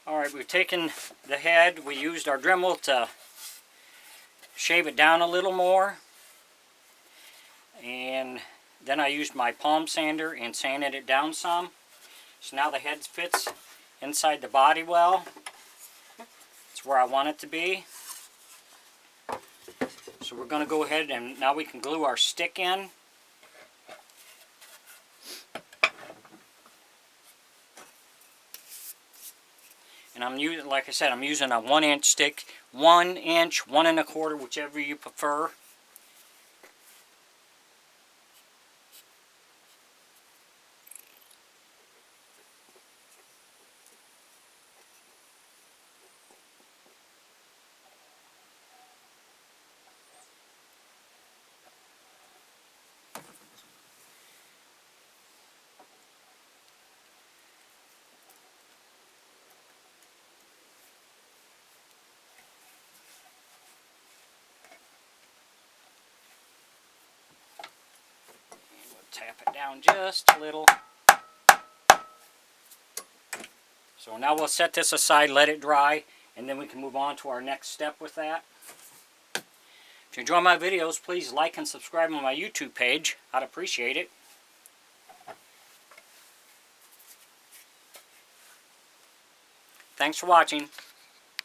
Alright, we've taken the head. We used our Dremel to shave it down a little more. And then I used my palm sander and sanded it down some. So now the head fits inside the body well. It's where I want it to be. So we're going to go ahead and now we can glue our stick in. And I'm using, like I said, I'm using a 1-inch stick, 1 inch, 1 1/4, whichever you prefer. Tap it down just a little. So now we'll set this aside, let it dry, and then we can move on to our next step with that. If you enjoy my videos, please like and subscribe on my YouTube page. I'd appreciate it. Thanks for watching.